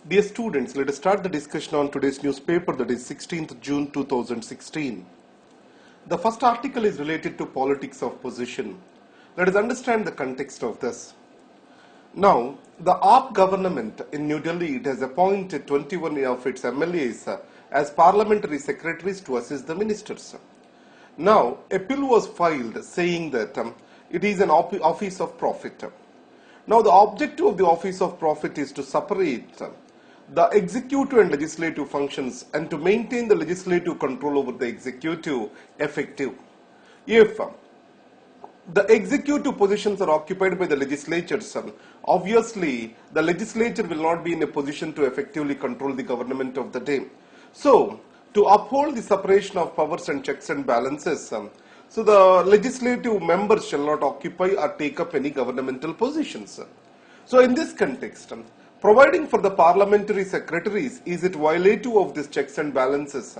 Dear students, let us start the discussion on today's newspaper, that is 16th June 2016. The first article is related to politics of position. Let us understand the context of this. Now, the AAP government in New Delhi, it has appointed 21 of its MLAs as parliamentary secretaries to assist the ministers. Now, a bill was filed saying that it is an office of profit. Now, the objective of the office of profit is to separate the executive and legislative functions and to maintain the legislative control over the executive effective. If the executive positions are occupied by the legislatures, obviously the legislature will not be in a position to effectively control the government of the day. So, to uphold the separation of powers and checks and balances, so the legislative members shall not occupy or take up any governmental positions. So in this context, providing for the parliamentary secretaries, is it violative of these checks and balances?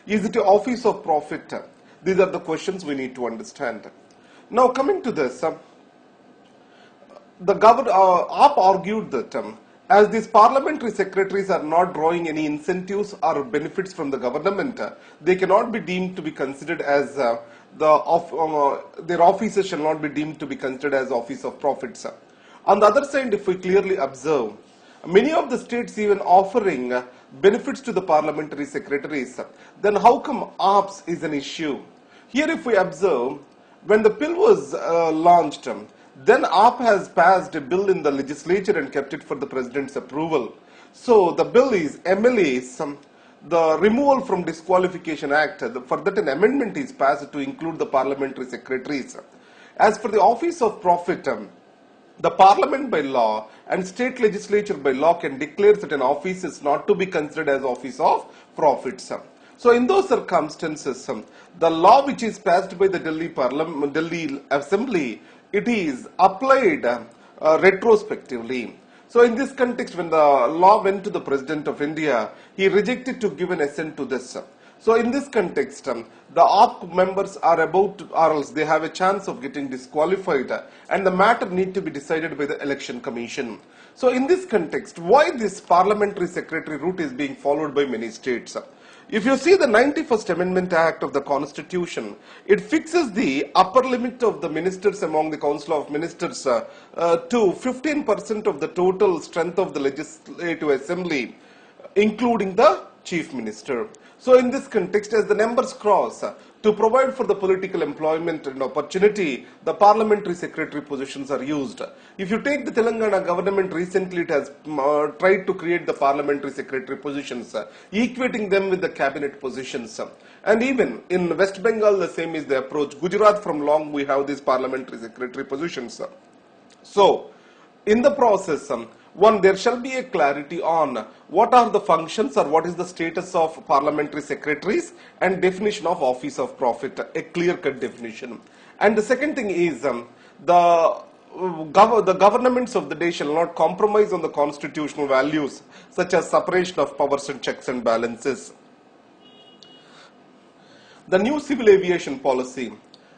Is it an office of profit? These are the questions we need to understand. Now coming to this, the AAP argued that as these parliamentary secretaries are not drawing any incentives or benefits from the government, they cannot be deemed to be considered as their offices shall not be deemed to be considered as office of profits. On the other side, if we clearly observe, many of the states even offering benefits to the parliamentary secretaries, then how come AAPs is an issue? Here if we observe, when the bill was launched, then AAP has passed a bill in the legislature and kept it for the president's approval. So the bill is MLAs, the Removal from Disqualification Act, for that an amendment is passed to include the parliamentary secretaries. As for the office of profit, the parliament by law and state legislature by law can declare that an office is not to be considered as office of profits. So in those circumstances, the law which is passed by the Delhi Assembly, it is applied retrospectively. So in this context, when the law went to the President of India, he rejected to give an assent to this. So in this context, the AAP members are about to, or else they have a chance of getting disqualified, and the matter need to be decided by the Election Commission. So in this context, why this parliamentary secretary route is being followed by many states? If you see the 91st Amendment Act of the Constitution, it fixes the upper limit of the ministers among the Council of Ministers to 15% of the total strength of the Legislative Assembly, including the Chief Minister. So in this context, as the numbers cross, to provide for the political employment and opportunity, the parliamentary secretary positions are used. If you take the Telangana government, recently it has tried to create the parliamentary secretary positions, equating them with the cabinet positions. And even in West Bengal, the same is the approach. Gujarat, from long we have these parliamentary secretary positions. So, in the process, there shall be a clarity on what are the functions or what is the status of parliamentary secretaries and definition of office of profit, a clear-cut definition. And the second thing is the governments of the day shall not compromise on the constitutional values such as separation of powers and checks and balances. The new civil aviation policy.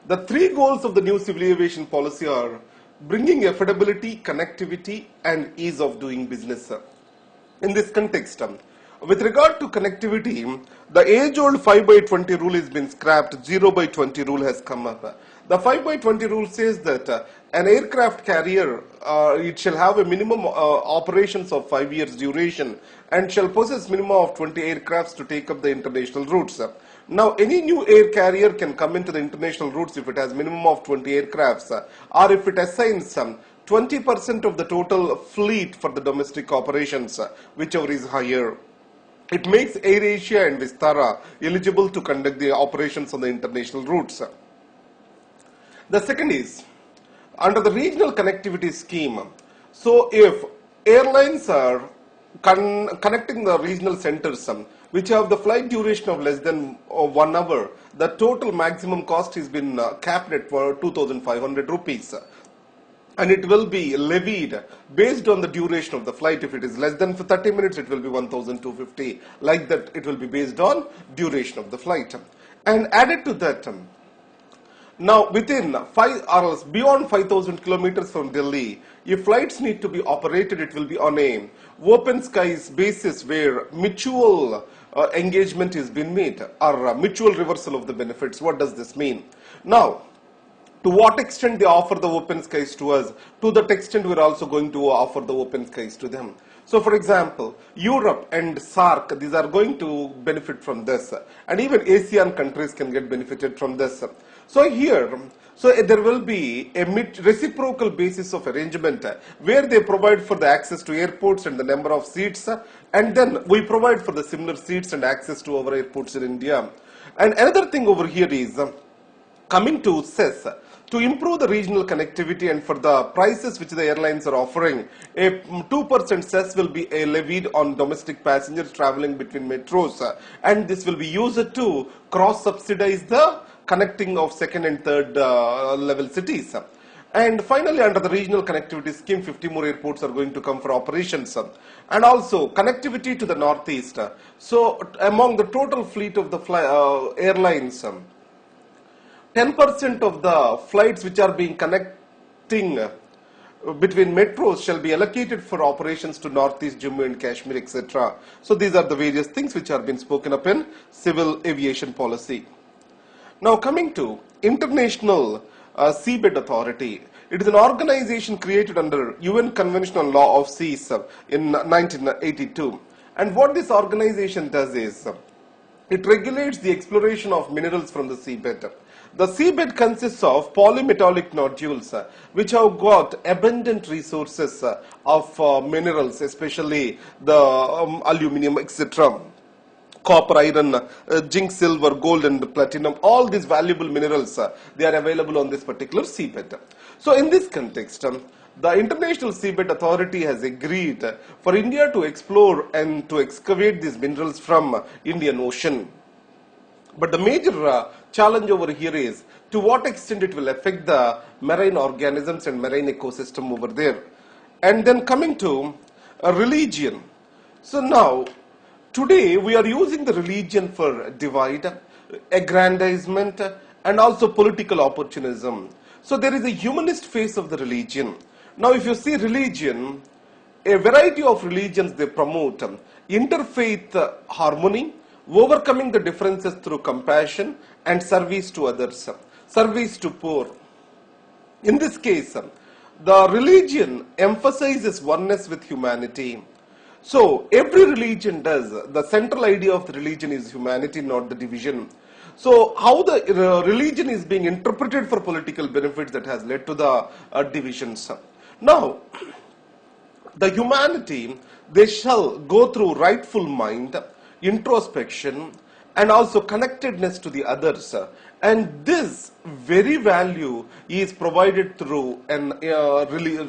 The three goals of the new civil aviation policy are bringing affordability, connectivity, and ease of doing business. In this context, with regard to connectivity, the age-old 5/20 rule has been scrapped, 0/20 rule has come up. The 5/20 rule says that an aircraft carrier, it shall have a minimum operations of 5 years duration and shall possess minimum of 20 aircrafts to take up the international routes. Now, any new air carrier can come into the international routes if it has minimum of 20 aircrafts or if it assigns 20% of the total fleet for the domestic operations, whichever is higher. It makes AirAsia and Vistara eligible to conduct the operations on the international routes. The second is, under the regional connectivity scheme, so if airlines are connecting the regional centers, which have the flight duration of less than 1 hour, the total maximum cost has been capped at 2,500 rupees. And it will be levied based on the duration of the flight. If it is less than 30 minutes, it will be 1,250. Like that, it will be based on duration of the flight. And added to that, Now, within 5 hours, beyond 5,000 kilometers from Delhi, if flights need to be operated, it will be on a open skies basis where mutual engagement is being made, or mutual reversal of the benefits. What does this mean? Now, to what extent they offer the open skies to us, to that extent we are also going to offer the open skies to them. So for example, Europe and SAARC, these are going to benefit from this, and even ASEAN countries can get benefited from this. So here, there will be a reciprocal basis of arrangement where they provide for the access to airports and the number of seats, and then we provide for the similar seats and access to our airports in India. And another thing over here is coming to CES, to improve the regional connectivity and for the prices which the airlines are offering, a 2% cess will be levied on domestic passengers traveling between metros, and this will be used to cross-subsidize the connecting of second and third level cities. And finally, under the regional connectivity scheme, 50 more airports are going to come for operations. And also connectivity to the northeast. So among the total fleet of the airlines, 10% of the flights which are being connecting between metros shall be allocated for operations to Northeast, Jammu and Kashmir, etc. So these are the various things which are being spoken up in civil aviation policy. Now coming to International Seabed Authority. It is an organization created under UN Convention on Law of Seas in 1982. And what this organization does is, it regulates the exploration of minerals from the seabed. The seabed consists of polymetallic nodules which have got abundant resources of minerals, especially the aluminum, etc., copper, iron, zinc, silver, gold and platinum. All these valuable minerals, they are available on this particular seabed. So in this context, the International Seabed Authority has agreed for India to explore and to excavate these minerals from Indian Ocean. But the major challenge over here is to what extent it will affect the marine organisms and marine ecosystem over there. And then coming to religion. So now, today we are using the religion for divide, aggrandizement, and also political opportunism. So there is a humanist face of the religion. Now if you see religion, a variety of religions, they promote interfaith harmony, overcoming the differences through compassion and service to others, service to poor. In this case, the religion emphasizes oneness with humanity. So every religion does. The central idea of the religion is humanity, not the division. So how the religion is being interpreted for political benefits, that has led to the divisions. Now, the humanity, they shall go through rightful mind, introspection, and also connectedness to the others. And this very value is provided through an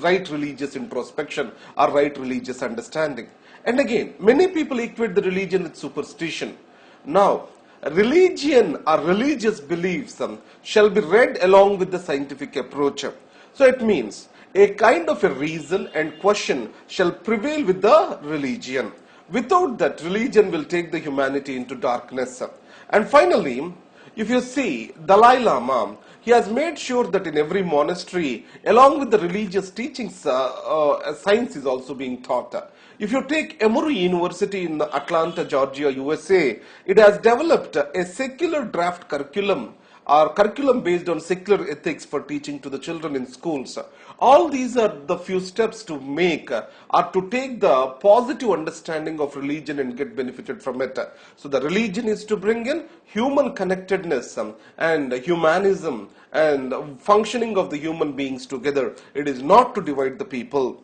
right religious introspection or right religious understanding. And again, many people equate the religion with superstition. Now, religion or religious beliefs shall be read along with the scientific approach. So it means a kind of a reason and question shall prevail with the religion. Without that, religion will take the humanity into darkness. And finally, if you see Dalai Lama, he has made sure that in every monastery, along with the religious teachings, science is also being taught. If you take Emory University in Atlanta, Georgia, USA, it has developed a secular draft curriculum or curriculum based on secular ethics for teaching to the children in schools. All these are the few steps to make or to take the positive understanding of religion and get benefited from it. So the religion is to bring in human connectedness and humanism and functioning of the human beings together. It is not to divide the people.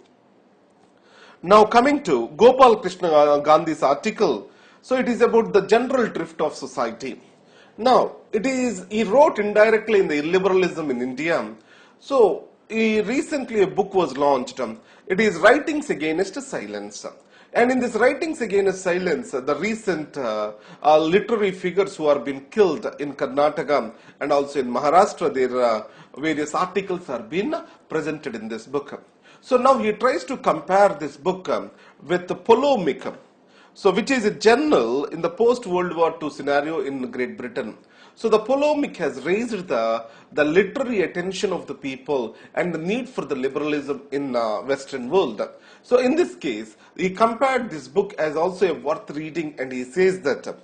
Now coming to Gopal Krishna Gandhi's article. So it is about the general drift of society. Now, he wrote indirectly in the illiberalism in India. So, recently a book was launched. It is Writings Against Silence. And in this Writings Against Silence, the recent literary figures who are being killed in Karnataka and also in Maharashtra, their various articles are being presented in this book. So now he tries to compare this book with the polemic. So which is a journal in the post-World War II scenario in Great Britain. So the polemic has raised the literary attention of the people and the need for the liberalism in Western world. So in this case, he compared this book as also a worth reading, and he says that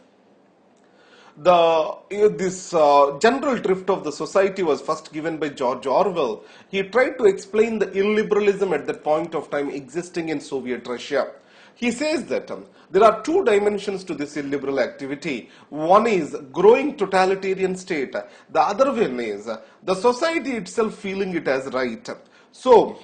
this general drift of the society was first given by George Orwell. He tried to explain the illiberalism at that point of time existing in Soviet Russia. He says that there are two dimensions to this illiberal activity. One is growing totalitarian state. The other one is the society itself feeling it as right. So,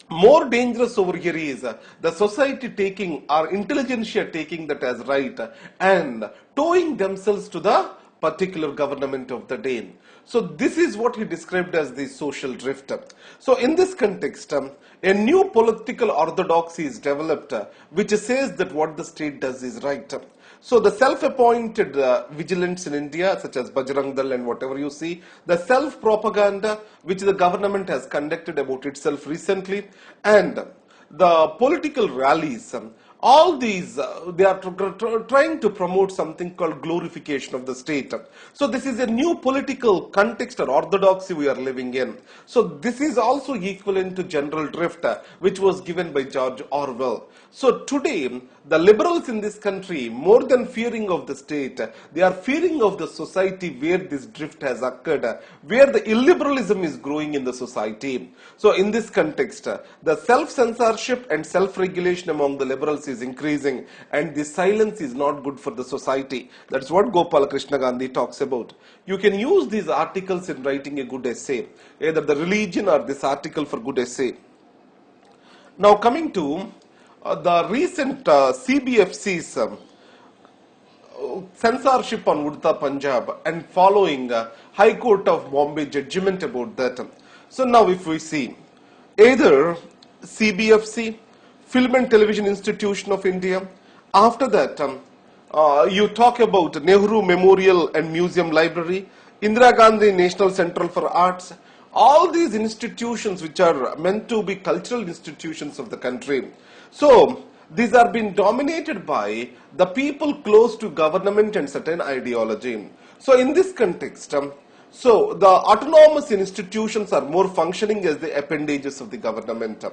more dangerous over here is the society taking, or intelligentsia taking that as right and towing themselves to the particular government of the day. So this is what he described as the social drift. So in this context, a new political orthodoxy is developed which says that what the state does is right. So the self-appointed vigilants in India, such as Bajrang Dal and whatever you see, the self-propaganda which the government has conducted about itself recently, and the political rallies, all these, they are trying to promote something called glorification of the state. So this is a new political context or orthodoxy we are living in. So this is also equivalent to general drift, which was given by George Orwell. So today, the liberals in this country, more than fearing of the state, they are fearing of the society where this drift has occurred, where the illiberalism is growing in the society. So in this context, the self-censorship and self-regulation among the liberals is increasing, and this silence is not good for the society. That's what Gopal Krishna Gandhi talks about. You can use these articles in writing a good essay, either the religion or this article for good essay. Now coming to the recent CBFC's censorship on Udta Punjab and following High Court of Bombay judgment about that. So now if we see, either CBFC, Film and Television Institution of India, after that you talk about Nehru Memorial and Museum Library, Indira Gandhi National Centre for Arts, all these institutions which are meant to be cultural institutions of the country. So these are being dominated by the people close to government and certain ideology. So in this context, so the autonomous institutions are more functioning as the appendages of the government.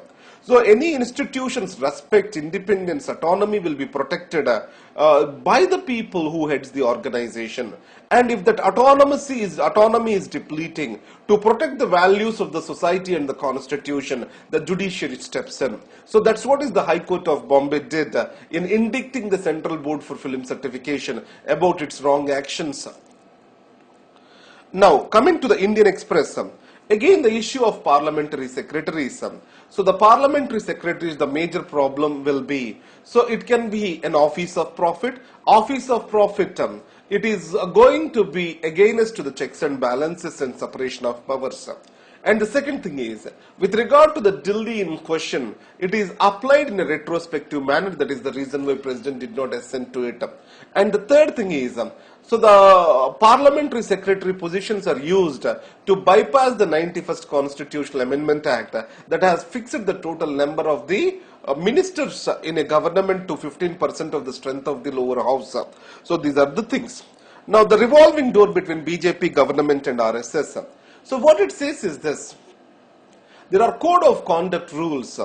So any institution's respect, independence, autonomy will be protected by the people who heads the organization. And if that autonomy is depleting, to protect the values of the society and the constitution, the judiciary steps in. So that's what is the High Court of Bombay did in indicting the Central Board for Film Certification about its wrong actions. Now, coming to the Indian Express, again the issue of parliamentary secretaries. So the parliamentary secretaries, the major problem will be, so it can be an office of profit. Office of profit, it is going to be against to the checks and balances and separation of powers. And the second thing is, with regard to the Delhi in question, it is applied in a retrospective manner. That is the reason why President did not assent to it. And the third thing is, so the parliamentary secretary positions are used to bypass the 91st Constitutional Amendment Act that has fixed the total number of the ministers in a government to 15% of the strength of the lower house. So these are the things. Now the revolving door between BJP government and RSS. So what it says is this: there are code of conduct rules.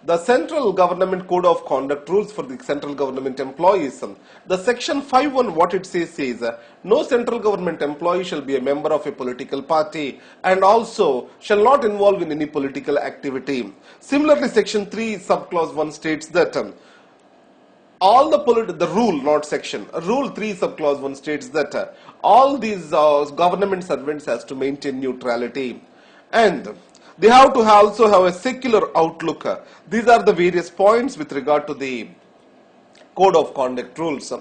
The central government code of conduct rules for the central government employees. The section 5.1, what it says is, no central government employee shall be a member of a political party and also shall not involve in any political activity. Similarly, section 3 subclause 1 states that all the rule, not section, rule 3 subclause 1 states that all these government servants has to maintain neutrality, and they have to also have a secular outlook. These are the various points with regard to the code of conduct rules.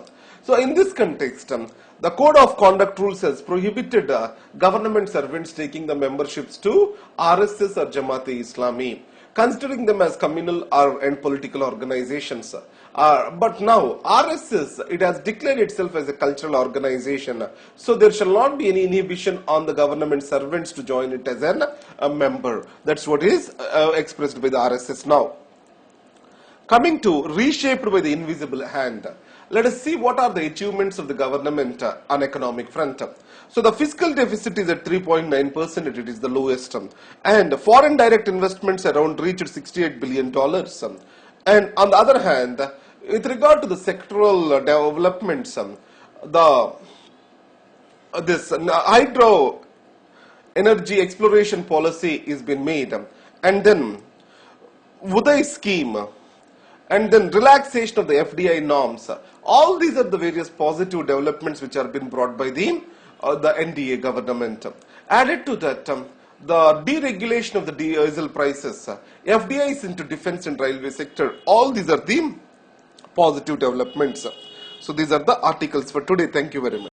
So in this context, the code of conduct rules has prohibited government servants taking the memberships to RSS or Jamaat-e-Islami, considering them as communal and political organizations. But now RSS, it has declared itself as a cultural organization, so there shall not be any inhibition on the government servants to join it as a member. That's what is expressed by the RSS now. Coming to reshaped by the invisible hand, let us see what are the achievements of the government on economic front. So the fiscal deficit is at 3.9%, it is the lowest, and foreign direct investments around reached $68 billion. And on the other hand, with regard to the sectoral developments, this hydro energy exploration policy is been made, and then Uday scheme, and then relaxation of the FDI norms. All these are the various positive developments which are been brought by the NDA government. Added to that, the deregulation of the diesel prices, FDIs into defense and railway sector, all these are the positive developments. So these are the articles for today. Thank you very much.